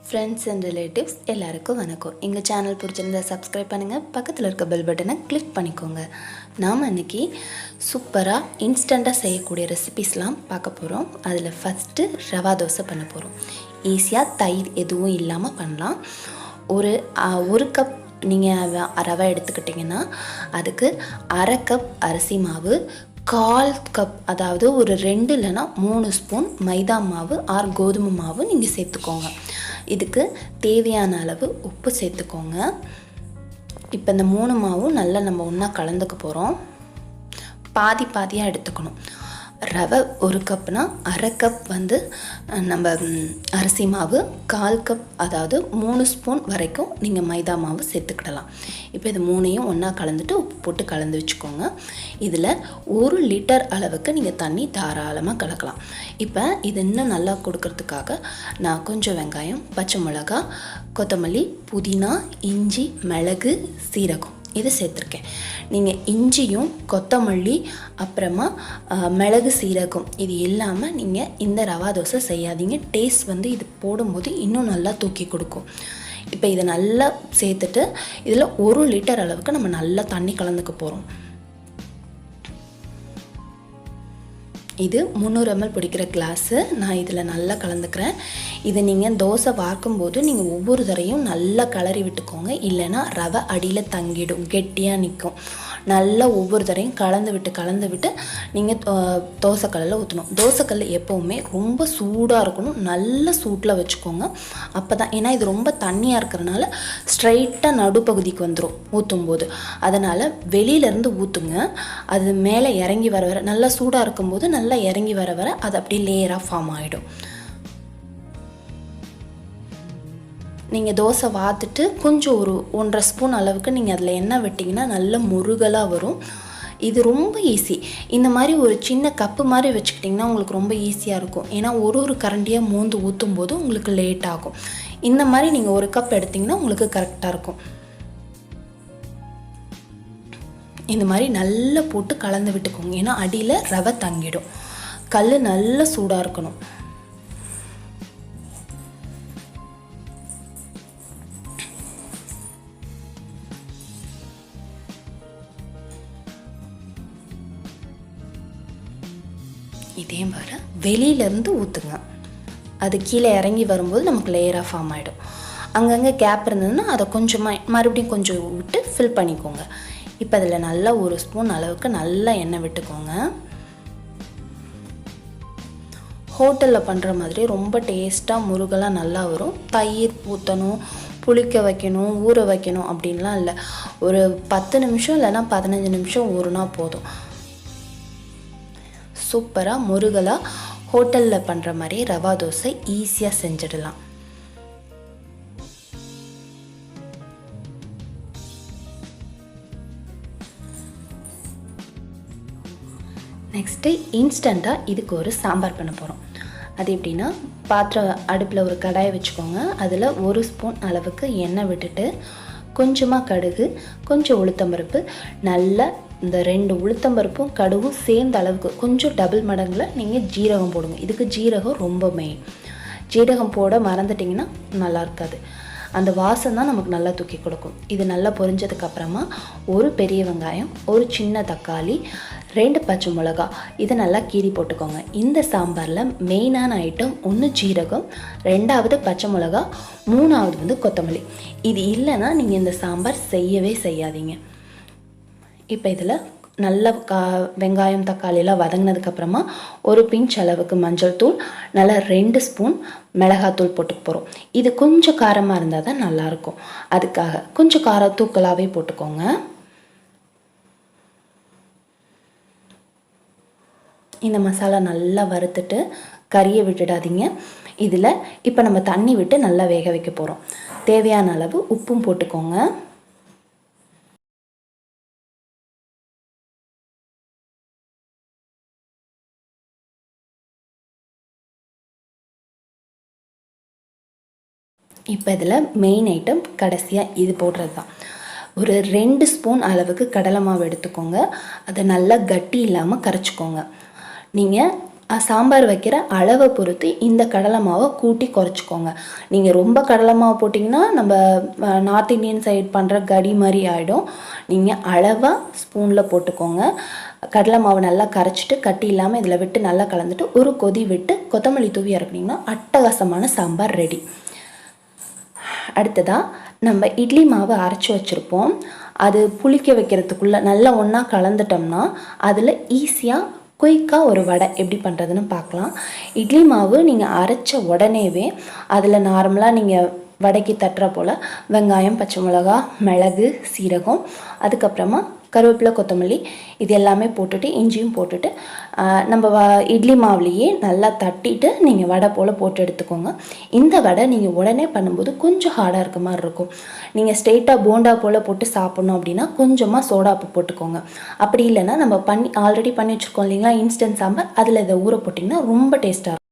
Friends and relatives எல்லாருக்கும் வணக்கம். எங்கள் சேனல் பிடிச்சிருந்தா சப்ஸ்கிரைப் பண்ணுங்கள், பக்கத்தில் இருக்க பெல் பட்டனை கிளிக் பண்ணிக்கோங்க. நாம் இன்றைக்கி சூப்பராக இன்ஸ்டண்ட்டாக செய்யக்கூடிய ரெசிபீஸ்லாம் பார்க்க போகிறோம். அதில் ஃபஸ்ட்டு ரவா தோசை பண்ண போகிறோம். ஈஸியாக தயிர் எதுவும் இல்லாமல் பண்ணலாம். ஒரு கப் நீங்கள் ரவை எடுத்துக்கிட்டிங்கன்னா அதுக்கு அரை கப் அரிசி மாவு, 1/4 கப் அதாவது ஒரு 2 இல்லைனா 3 ஸ்பூன் மைதா மாவு ஆர் கோதுமை மாவு நீங்கள் சேர்த்துக்கோங்க. இதுக்கு தேவையான அளவு உப்பு சேர்த்துக்கோங்க. இப்போ இந்த 3 மாவும் நல்லா நம்ம ஒன்றா கலந்துக்க போகிறோம். பாதி பாதியாக எடுத்துக்கணும். ரவை 1 கப்னா அரை கப் நம்ம அரிசி மாவு, 1/4 கப் அதாவது 3 ஸ்பூன் வரைக்கும் நீங்கள் மைதா மாவு சேர்த்துக்கிடலாம். இப்போ இது 3ஐயும் ஒன்றா கலந்துட்டு உப்பு போட்டு கலந்து வச்சுக்கோங்க. இதில் 1 லிட்டர் அளவுக்கு நீங்கள் தண்ணி தாராளமாக கலக்கலாம். இப்போ இது இன்னும் நல்லா கொடுக்கறதுக்காக நான் கொஞ்சம் வெங்காயம், பச்சை மிளகா, கொத்தமல்லி, புதினா, இஞ்சி, மிளகு, சீரகம் இதை சேர்த்துருக்கேன். நீங்கள் இஞ்சியும் கொத்தமல்லி அப்புறமா மிளகு, சீரகம் இது இல்லாமல் நீங்கள் இந்த ரவா தோசை செய்யாதீங்க. டேஸ்ட் இது போடும்போது இன்னும் நல்லா தூக்கி கொடுக்கும். இப்போ இதை நல்லா சேர்த்துட்டு இதில் 1 லிட்டர் அளவுக்கு நம்ம நல்லா தண்ணி கலந்துக்க போகிறோம். இது 300 ml பிடிக்கிற கிளாஸு. நான் இதில் நல்லா கலந்துக்கிறேன். இதை நீங்கள் தோசை வார்க்கும்போது நீங்கள் ஒவ்வொரு தரையும் நல்லா கிளறி விட்டுக்கோங்க. இல்லைன்னா ரவை அடியில் தங்கிடும், கெட்டியாக நிற்கும். நல்லா ஒவ்வொரு தரையும் கலந்து விட்டு நீங்கள் தோசைக்கல்லில் ஊற்றணும். தோசைக்கல் எப்போவுமே ரொம்ப சூடாக இருக்கணும். நல்ல சூட்டில் வச்சுக்கோங்க. அப்போ தான், ஏன்னா இது ரொம்ப தண்ணியாக இருக்கிறனால ஸ்ட்ரைட்டாக நடுப்பகுதிக்கு வந்துடும் ஊற்றும்போது. அதனால் வெளியிலேருந்து ஊற்றுங்க. அது மேலே இறங்கி வர நல்லா சூடாக இருக்கும்போது நல்லா இறங்கி வர அது அப்படியே லேயராக ஃபார்ம் ஆகிடும். நீங்கள் தோசை வாத்துட்டு கொஞ்சம் ஒரு 1.5 ஸ்பூன் அளவுக்கு நீங்கள் அதில் எண்ணெய் விட்டிங்கன்னா நல்ல முருகலாக வரும். இது ரொம்ப ஈஸி. இந்த மாதிரி ஒரு சின்ன கப்பு மாதிரி வச்சுக்கிட்டிங்கன்னா உங்களுக்கு ரொம்ப ஈஸியாக இருக்கும். ஏன்னா ஒரு கரண்டியாக மோந்து ஊற்றும் போது உங்களுக்கு லேட் ஆகும். இந்த மாதிரி நீங்கள் 1 கப் எடுத்திங்கன்னா உங்களுக்கு கரெக்டாக இருக்கும். இந்த மாதிரி நல்லா போட்டு கலந்து விட்டுக்கோங்க. ஏன்னா அடியில் ரவை தங்கிடும். கல் நல்ல சூடாக இருக்கணும். இதே மாதிரி வெளியிலேருந்து ஊற்றுங்க. அது கீழே இறங்கி வரும்போது நமக்கு லேயராக ஃபார்ம் ஆகிடும். அங்கங்கே கேப் இருந்ததுன்னா அதை கொஞ்சமாக மறுபடியும் கொஞ்சம் விட்டு ஃபில் பண்ணிக்கோங்க. இப்போ அதில் நல்லா 1 ஸ்பூன் அளவுக்கு நல்லா எண்ணெய் விட்டுக்கோங்க. ஹோட்டலில் பண்ணுற மாதிரி ரொம்ப டேஸ்ட்டாக முருகலாக நல்லா வரும். தயிர் ஊற்றணும், புளிக்க வைக்கணும், ஊற வைக்கணும் அப்படின்லாம் இல்லை. ஒரு 10 நிமிஷம் இல்லைன்னா 15 நிமிஷம் ஊறுனா போதும். சூப்பராக முருகலாக ஹோட்டலில் பண்ணுற மாதிரி ரவா தோசை ஈஸியாக செஞ்சிடலாம். நெக்ஸ்ட்டு இன்ஸ்டண்ட்டாக இதுக்கு ஒரு சாம்பார் பண்ண போகிறோம். அது எப்படின்னா, அடுப்பில் ஒரு கடாயை வச்சுக்கோங்க. அதில் 1 ஸ்பூன் அளவுக்கு எண்ணெய் விட்டுட்டு கொஞ்சமாக கடுகு, கொஞ்சம் உளுத்தம்பருப்பு, நல்லா இந்த 2 உளுத்தம்பருப்பும் கடுகும் சேர்ந்த அளவுக்கு கொஞ்சம் டபுள் மடங்கில் நீங்கள் ஜீரகம் போடுங்க. இதுக்கு ஜீரகம் ரொம்ப மெயின். ஜீரகம் போட மறந்துட்டிங்கன்னா நல்லா இருக்காது. அந்த வாசம் தான் நமக்கு நல்லா தூக்கி கொடுக்கும். இது நல்லா பொரிஞ்சதுக்கப்புறமா 1 பெரிய வெங்காயம், 1 சின்ன தக்காளி, 2 பச்சை மிளகா இதை நல்லா கீறி போட்டுக்கோங்க. இந்த சாம்பாரில் மெயினான ஐட்டம் 1 ஜீரகம், 2வது பச்சை மிளகா, 3வது கொத்தமல்லி. இது இல்லைன்னா நீங்கள் இந்த சாம்பார் செய்யவே செய்யாதீங்க. இப்போ இதில் நல்லா வெங்காயம் தக்காளியெல்லாம் வதங்கினதுக்கப்புறமா 1 பிஞ்ச் அளவுக்கு மஞ்சள் தூள், நல்லா 2 ஸ்பூன் மிளகாத்தூள் போட்டுக்க போகிறோம். இது கொஞ்சம் காரமாக இருந்தால் தான் நல்லாயிருக்கும். அதுக்காக கொஞ்சம் காரத்தூக்கலாகவே போட்டுக்கோங்க. இந்த மசாலா நல்லா வறுத்துட்டு கறியை விட்டுடாதீங்க. இதில் இப்போ நம்ம தண்ணி விட்டு நல்லா வேக வைக்க போகிறோம். தேவையான அளவு உப்பும் போட்டுக்கோங்க. இப்போ இதில் மெயின் ஐட்டம் கடைசியாக இது போடுறது தான். ஒரு 2 ஸ்பூன் அளவுக்கு கடலை மாவு எடுத்துக்கோங்க. அதை நல்லா கட்டி இல்லாமல் கரைச்சிக்கோங்க. நீங்கள் சாம்பார் வைக்கிற அளவை பொறுத்து இந்த கடலை மாவை கூட்டி குறைச்சிக்கோங்க. நீங்கள் ரொம்ப கடலை மாவு போட்டிங்கன்னா நம்ம நார்த் இந்தியன் சைட் பண்ணுற கடி மாதிரி ஆகிடும். நீங்கள் அளவாக ஸ்பூனில் போட்டுக்கோங்க. கடலை மாவு நல்லா கரைச்சிட்டு கட்டி இல்லாமல் இதில் விட்டு நல்லா கலந்துட்டு ஒரு கொதி விட்டு கொத்தமல்லி தூவி இறக்குனிங்கன்னா அட்டகாசமான சாம்பார் ரெடி. அடுத்ததாக நம்ம இட்லி மாவு அரைச்சி வச்சுருப்போம். அது புளிக்க வைக்கிறதுக்குள்ளே நல்லா ஒன்றா கலந்துட்டோம்னா அதில் ஈஸியாக குயிக்காக ஒரு வடை எப்படி பண்ணுறதுன்னு பார்க்கலாம். இட்லி மாவு நீங்கள் அரைச்ச உடனேவே அதில் நார்மலாக நீங்கள் வடைக்கு தட்டுற போல் வெங்காயம், பச்சை மிளகா, மிளகு, சீரகம், அதுக்கப்புறமா கருவேப்பிலை, கொத்தமல்லி இது எல்லாமே போட்டுட்டு இஞ்சியும் போட்டுட்டு நம்ம இட்லி மாவுலேயே நல்லா தட்டிட்டு நீங்கள் வடை போல் போட்டு எடுத்துக்கோங்க. இந்த வடை நீங்கள் உடனே பண்ணும்போது கொஞ்சம் ஹார்டாக இருக்க மாதிரி இருக்கும். நீங்கள் ஸ்ட்ரெயிட்டாக போண்டா போல் போட்டு சாப்பிட்ணும் அப்படின்னா கொஞ்சமாக சோடாப்பு போட்டுக்கோங்க. அப்படி இல்லைன்னா நம்ம ஆல்ரெடி பண்ணி வச்சுருக்கோம் இல்லைங்களா இன்ஸ்டன்ட் சாம்பார், அதில் இதை ஊற போட்டிங்கன்னா ரொம்ப டேஸ்ட்டாக இருக்கும்.